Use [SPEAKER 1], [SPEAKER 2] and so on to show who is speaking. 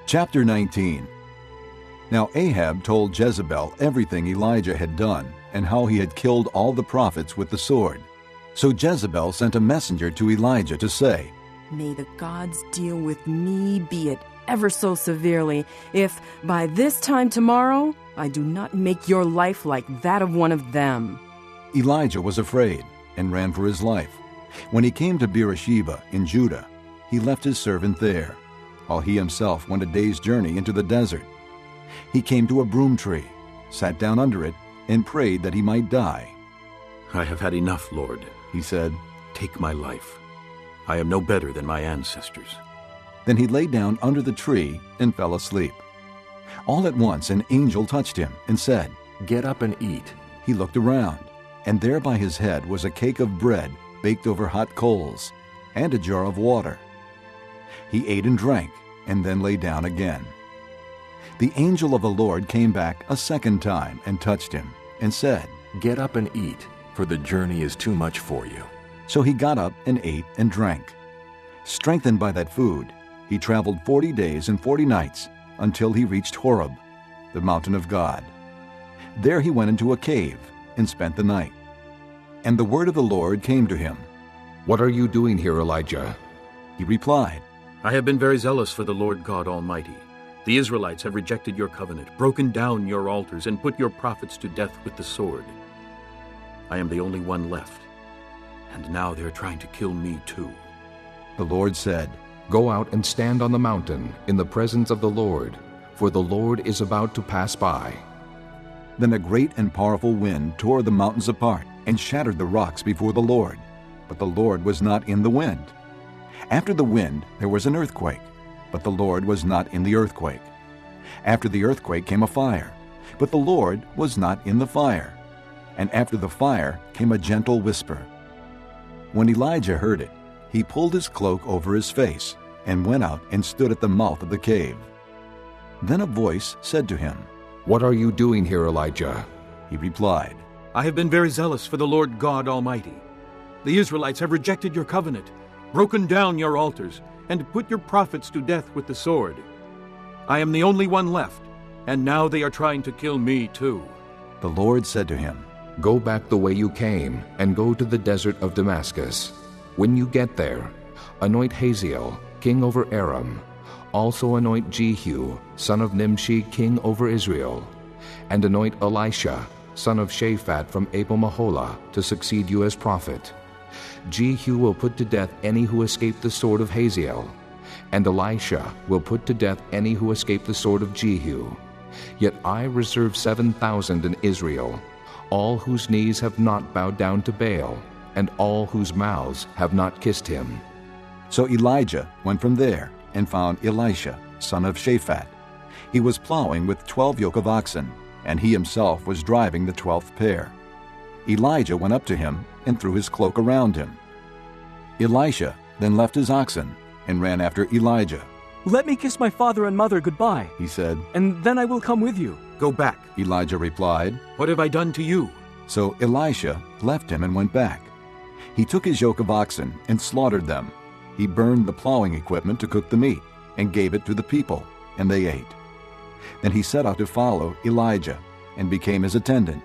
[SPEAKER 1] Chapter 19. Now Ahab told Jezebel everything Elijah had done and how he had killed all the prophets with the sword. So Jezebel sent a messenger to Elijah to say,
[SPEAKER 2] May the gods deal with me, be it ever so severely, if by this time tomorrow I do not make your life like that of one of them.
[SPEAKER 1] Elijah was afraid and ran for his life. When he came to Beersheba in Judah, he left his servant there, while he himself went a day's journey into the desert. He came to a broom tree, sat down under it, and prayed that he might die.
[SPEAKER 3] I have had enough, Lord,
[SPEAKER 1] he said.
[SPEAKER 3] Take my life. I am no better than my ancestors.
[SPEAKER 1] Then he lay down under the tree and fell asleep. All at once an angel touched him and said,
[SPEAKER 4] Get up and eat.
[SPEAKER 1] He looked around, and there by his head was a cake of bread baked over hot coals, and a jar of water. He ate and drank, and then lay down again. The angel of the Lord came back a second time and touched him, and said,
[SPEAKER 4] Get up and eat, for the journey is too much for you.
[SPEAKER 1] So he got up and ate and drank. Strengthened by that food, he traveled 40 days and 40 nights until he reached Horeb, the mountain of God. There he went into a cave and spent the night. And the word of the Lord came to him.
[SPEAKER 5] What are you doing here, Elijah?
[SPEAKER 1] He replied,
[SPEAKER 3] I have been very zealous for the Lord God Almighty. The Israelites have rejected your covenant, broken down your altars, and put your prophets to death with the sword. I am the only one left, and now they are trying to kill me too.
[SPEAKER 1] The Lord said,
[SPEAKER 5] Go out and stand on the mountain in the presence of the Lord, for the Lord is about to pass by.
[SPEAKER 1] Then a great and powerful wind tore the mountains apart and shattered the rocks before the Lord, but the Lord was not in the wind. After the wind there was an earthquake, but the Lord was not in the earthquake. After the earthquake came a fire, but the Lord was not in the fire. And after the fire came a gentle whisper. When Elijah heard it, he pulled his cloak over his face and went out and stood at the mouth of the cave. Then a voice said to him,
[SPEAKER 5] What are you doing here, Elijah?
[SPEAKER 1] He replied,
[SPEAKER 3] I have been very zealous for the Lord God Almighty. The Israelites have rejected your covenant, broken down your altars, and put your prophets to death with the sword. I am the only one left, and now they are trying to kill me too.
[SPEAKER 1] The Lord said to him,
[SPEAKER 5] Go back the way you came, and go to the desert of Damascus. When you get there, anoint Hazael, king over Aram. Also anoint Jehu, son of Nimshi, king over Israel. And anoint Elisha, son of Shaphat from Abel-Meholah, to succeed you as prophet. Jehu will put to death any who escape the sword of Hazael, and Elisha will put to death any who escape the sword of Jehu. Yet I reserve 7,000 in Israel, all whose knees have not bowed down to Baal, and all whose mouths have not kissed him.
[SPEAKER 1] So Elijah went from there and found Elisha, son of Shaphat. He was plowing with 12 yoke of oxen, and he himself was driving the 12th pair. Elijah went up to him and threw his cloak around him. Elisha then left his oxen and ran after Elijah.
[SPEAKER 6] Let me kiss my father and mother goodbye,
[SPEAKER 1] He said.
[SPEAKER 6] and then I will come with you.
[SPEAKER 3] Go back.
[SPEAKER 1] Elijah replied.
[SPEAKER 3] What have I done to you?
[SPEAKER 1] So Elisha left him and went back. He took his yoke of oxen and slaughtered them. He burned the plowing equipment to cook the meat and gave it to the people, and they ate. Then he set out to follow Elijah and became his attendant.